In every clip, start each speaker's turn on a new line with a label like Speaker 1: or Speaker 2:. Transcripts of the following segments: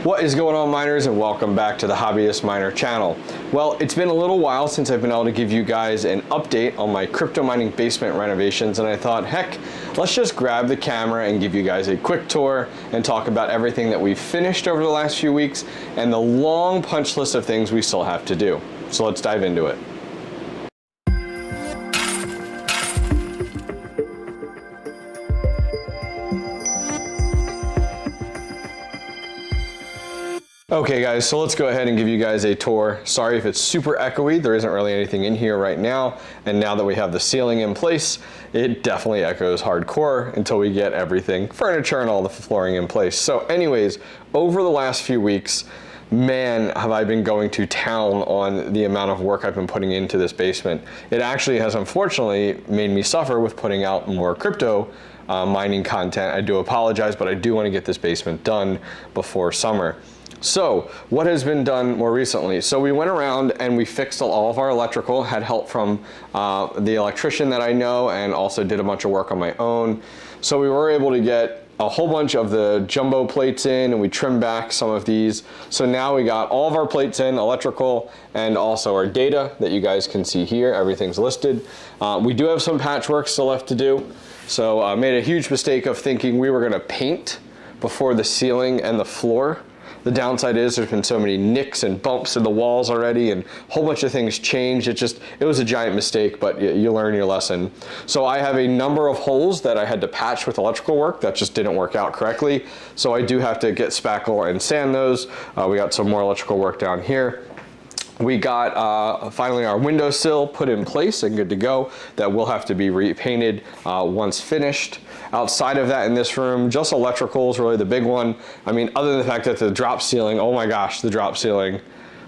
Speaker 1: What is going on, miners, and welcome back to the Hobbyist Miner channel. Well, it's been a little while since I've been able to give you guys an update on my crypto mining basement renovations, and I thought, heck, let's just grab the camera and give you guys a quick tour and talk about everything that we've finished over the last few weeks and the long punch list of things we still have to do. So let's dive into it. Okay guys, so let's go ahead and give you guys a tour. Sorry if it's super echoey, there isn't really anything in here right now, and now that we have the ceiling in place, it definitely echoes hardcore until we get everything, furniture and all the flooring in place. So anyways, over the last few weeks, man, have I been going to town on the amount of work I've been putting into this basement. It actually has unfortunately made me suffer with putting out more crypto mining content. I do apologize, but I do want to get this basement done before summer. So what has been done more recently? So we went around and we fixed all of our electrical, had help from the electrician that I know, and also did a bunch of work on my own. So we were able to get a whole bunch of the jumbo plates in, and we trimmed back some of these. So now we got all of our plates in, electrical, and also our data that you guys can see here. Everything's listed. We do have some patchwork still left to do. So I made a huge mistake of thinking we were gonna paint before the ceiling and the floor. The downside is there's been so many nicks and bumps in the walls already, and a whole bunch of things changed. It was a giant mistake, but you learn your lesson. So I have a number of holes that I had to patch with electrical work that just didn't work out correctly. So I do have to get spackle and sand those. We got some more electrical work down here. We got finally our windowsill put in place and good to go. That will have to be repainted once finished. Outside of that, in this room, just electrical is really the big one. I mean, other than the fact that the drop ceiling, oh my gosh, the drop ceiling.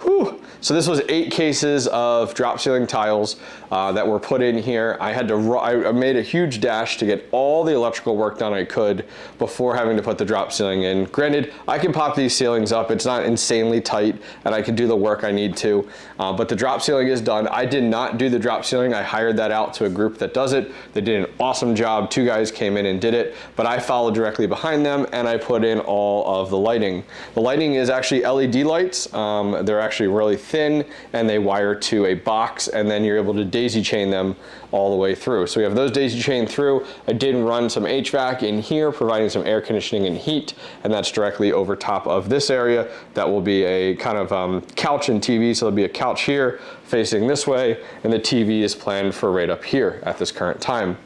Speaker 1: Whew. So this was 8 cases of drop ceiling tiles that were put in here. I made a huge dash to get all the electrical work done I could before having to put the drop ceiling in. Granted, I can pop these ceilings up. It's not insanely tight, and I can do the work I need to, but the drop ceiling is done. I did not do the drop ceiling. I hired that out to a group that does it. They did an awesome job. 2 guys came in and did it, but I followed directly behind them, and I put in all of the lighting. The lighting is actually LED lights. They're actually really thin, and they wire to a box, and then you're able to daisy chain them all the way through. So we have those daisy chained through. I did run some HVAC in here, providing some air conditioning and heat, and that's directly over top of this area. That will be a kind of couch and TV, so there'll be a couch here facing this way, and the TV is planned for right up here at this current time.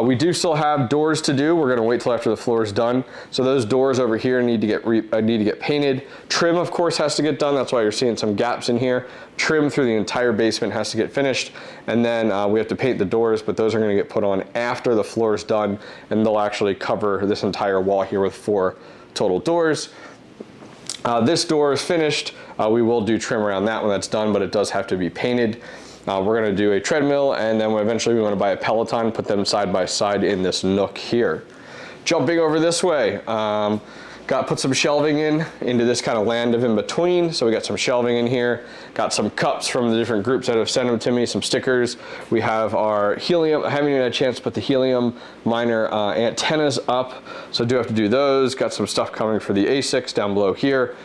Speaker 1: We do still have doors to do. We're going to wait till after the floor is done. So those doors over here need to get painted. Trim, of course, has to get done. That's why you're seeing some gaps in here. Trim through the entire basement has to get finished, and then we have to paint the doors, but those are going to get put on after the floor is done, and they'll actually cover this entire wall here with 4 total doors. This door is finished. We will do trim around that when that's done, but it does have to be painted. We're going to do a treadmill, and then eventually we want to buy a Peloton, put them side by side in this nook here. Jumping over this way, put some shelving into this kind of land of in between. So we got some shelving in here, got some cups from the different groups that have sent them to me, some stickers. We have our helium. I haven't even had a chance to put the helium miner antennas up, so I do have to do those. Got some stuff coming for the ASICs down below here.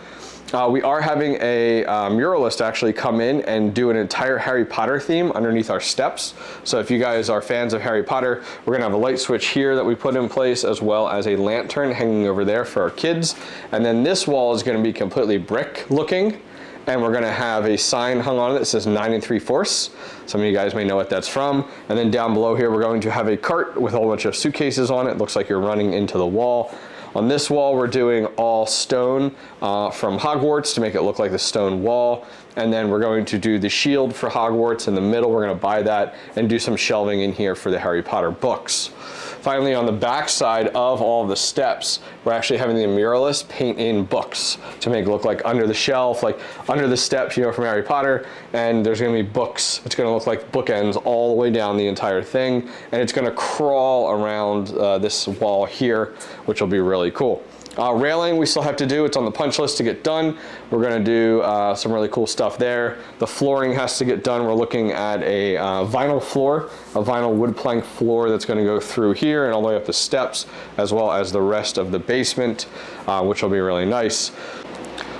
Speaker 1: We are having a muralist actually come in and do an entire Harry Potter theme underneath our steps. So if you guys are fans of Harry Potter, we're gonna have a light switch here that we put in place, as well as a lantern hanging over there for our kids. And then this wall is gonna be completely brick looking, and we're gonna have a sign hung on it that says 9 3/4. Some of you guys may know what that's from. And then down below here, we're going to have a cart with a whole bunch of suitcases on it. Looks like you're running into the wall. On this wall, we're doing all stone from Hogwarts to make it look like the stone wall. And then we're going to do the shield for Hogwarts in the middle. We're gonna buy that and do some shelving in here for the Harry Potter books. Finally, on the back side of all of the steps, we're actually having the muralist paint in books to make it look like under the shelf, like under the steps, you know, from Harry Potter, and there's gonna be books. It's gonna look like bookends all the way down the entire thing, and it's gonna crawl around this wall here, which will be really cool. Railing we still have to do, it's on the punch list to get done. We're gonna do some really cool stuff there. The flooring has to get done. We're looking at a vinyl floor, a vinyl wood plank floor that's gonna go through here and all the way up the steps, as well as the rest of the basement, which will be really nice.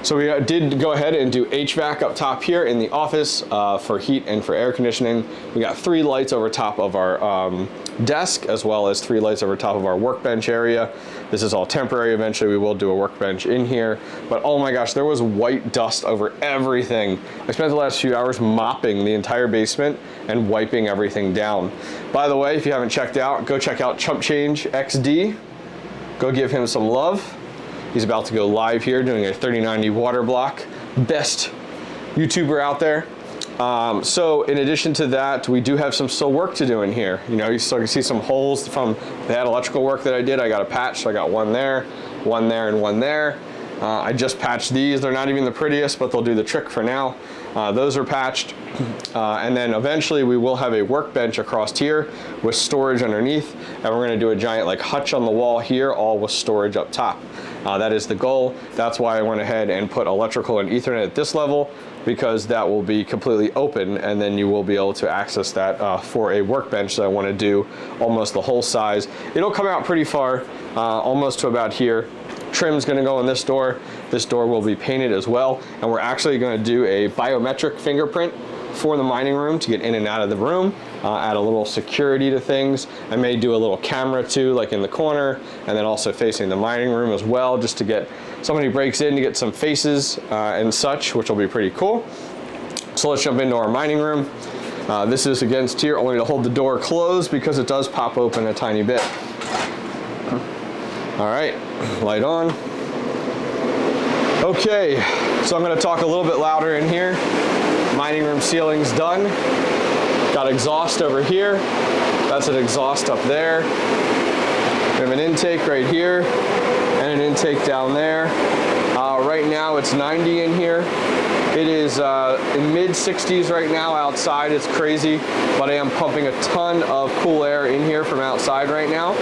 Speaker 1: So we did go ahead and do HVAC up top here in the office for heat and for air conditioning. We got 3 lights over top of our desk, as well as 3 lights over top of our workbench area. This is all temporary. Eventually we will do a workbench in here, but oh my gosh, there was white dust over everything. I spent the last few hours mopping the entire basement and wiping everything down. By the way, if you haven't checked out, go check out 𝐓𝐸_XD. Go give him some love. He's about to go live here doing a 3090 water block. Best YouTuber out there. So in addition to that, we do have some still work to do in here. You know, you still can see some holes from that electrical work that I did. I got a patch, so I got one there, and one there. I just patched these. They're not even the prettiest, but they'll do the trick for now. Those are patched. And then eventually we will have a workbench across here with storage underneath. And we're gonna do a giant like hutch on the wall here, all with storage up top. That is the goal. That's why I went ahead and put electrical and Ethernet at this level, because that will be completely open, and then you will be able to access that for a workbench that I want to do almost the whole size. It'll come out pretty far, almost to about here. Trim's going to go in this door. This door will be painted as well, and we're actually going to do a biometric fingerprint for the mining room to get in and out of the room, add a little security to things. I may do a little camera too, like in the corner, and then also facing the mining room as well, just to get somebody breaks in to get some faces and such, which will be pretty cool. So let's jump into our mining room. This is against here, only to hold the door closed because it does pop open a tiny bit. All right, light on. Okay, so I'm gonna talk a little bit louder in here. Mining room ceiling's done. Got exhaust over here. That's an exhaust up there. We have an intake right here and an intake down there. Right now it's 90 in here. It is in mid 60s right now outside. It's crazy, but I am pumping a ton of cool air in here from outside right now.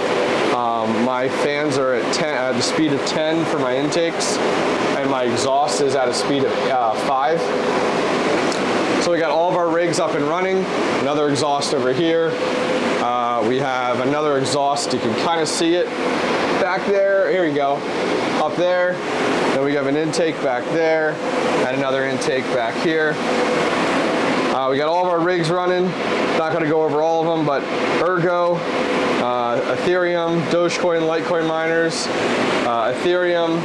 Speaker 1: My fans are at the speed of 10 for my intakes, and my exhaust is at a speed of 5. So we got all of our rigs up and running. Another exhaust over here. We have another exhaust. You can kind of see it back there. Here we go. Up there. Then we have an intake back there and another intake back here. We got all of our rigs running. Not going to go over all of them, but Ergo, Ethereum, Dogecoin, Litecoin miners, Ethereum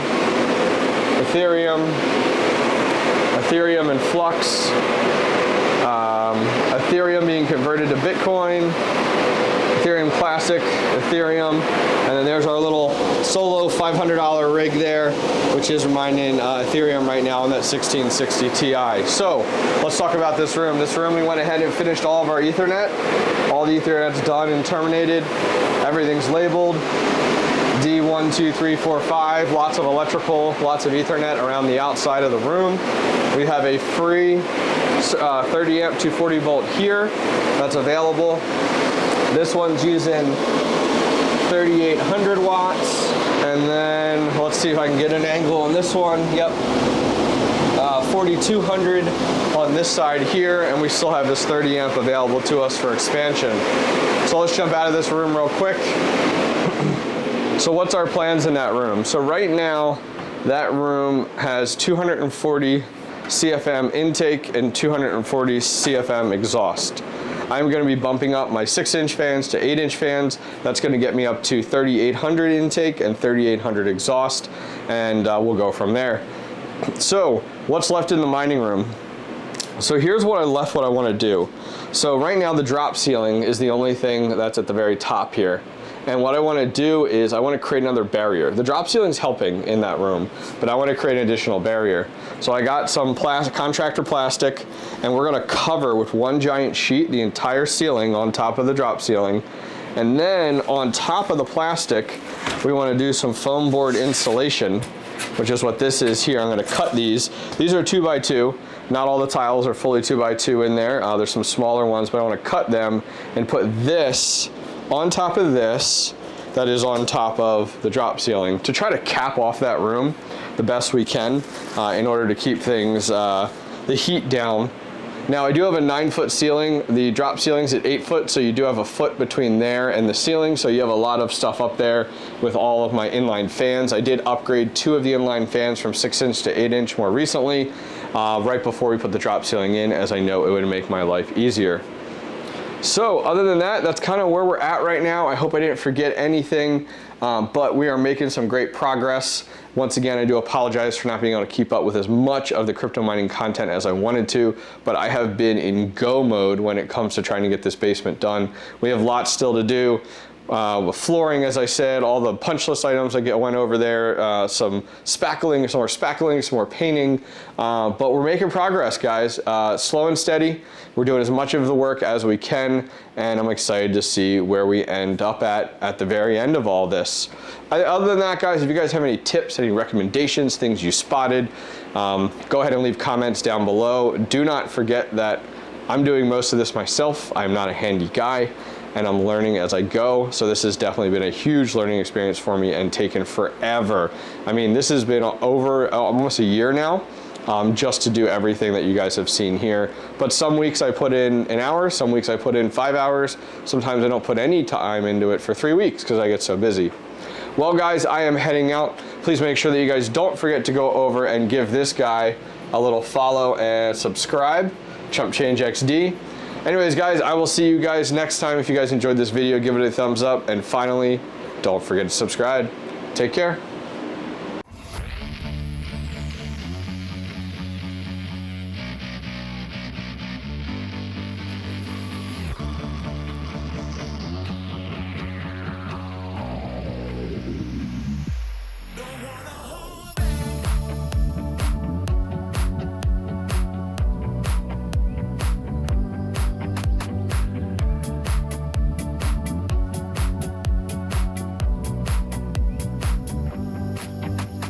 Speaker 1: and Flux, Ethereum being converted to Bitcoin, Ethereum Classic, Ethereum, and then there's our little solo $500 rig there, which is mining Ethereum right now on that 1660 Ti. So let's talk about this room. This room, we went ahead and finished all of our Ethernet. All the Ethernet's done and terminated. Everything's labeled. D1, 2, 3, 4, 5. Lots of electrical, lots of Ethernet around the outside of the room. We have a free 30 amp 240 volt here that's available. This one's using 3,800 watts, and then let's see if I can get an angle on this one. Yep, 4,200 on this side here, and we still have this 30 amp available to us for expansion. So let's jump out of this room real quick. So what's our plans in that room? So right now, that room has 240 CFM intake and 240 CFM exhaust. I'm going to be bumping up my 6-inch fans to 8-inch fans. That's going to get me up to 3,800 intake and 3,800 exhaust, and we'll go from there. So what's left in the mining room? So here's what I want to do. So right now the drop ceiling is the only thing that's at the very top here. And what I want to do is I want to create another barrier. The drop ceiling is helping in that room, but I want to create an additional barrier. So I got some contractor plastic, and we're going to cover with one giant sheet the entire ceiling on top of the drop ceiling. And then on top of the plastic, we want to do some foam board insulation, which is what this is here. I'm going to cut these. These are 2x2. Not all the tiles are fully 2x2 in there. There's some smaller ones, but I want to cut them and put this on top of this. Then that is on top of the drop ceiling to try to cap off that room the best we can in order to keep things, the heat down. Now I do have a 9-foot ceiling. The drop ceiling's at 8 foot, so you do have a foot between there and the ceiling, so you have a lot of stuff up there with all of my inline fans. I did upgrade 2 of the inline fans from 6-inch to 8-inch more recently, right before we put the drop ceiling in, as I know it would make my life easier. So other than that, that's kind of where we're at right now. I hope I didn't forget anything, but we are making some great progress. Once again, I do apologize for not being able to keep up with as much of the crypto mining content as I wanted to, but I have been in go mode when it comes to trying to get this basement done. We have lots still to do. With flooring, as I said, all the punch list items I went over there, some spackling, some more spackling, some more painting, but we're making progress, guys. Slow and steady. We're doing as much of the work as we can, and I'm excited to see where we end up at the very end of all this. Other than that, guys, if you guys have any tips, any recommendations, things you spotted, go ahead and leave comments down below. Do not forget that I'm doing most of this myself. I'm not a handy guy, and I'm learning as I go. So this has definitely been a huge learning experience for me and taken forever. I mean, this has been over almost a year now, just to do everything that you guys have seen here. But some weeks I put in an hour, some weeks I put in 5 hours. Sometimes I don't put any time into it for 3 weeks because I get so busy. Well, guys, I am heading out. Please make sure that you guys don't forget to go over and give this guy a little follow and subscribe, 𝐓𝐿 Anyways, guys, I will see you guys next time. If you guys enjoyed this video, give it a thumbs up. And finally, don't forget to subscribe. Take care.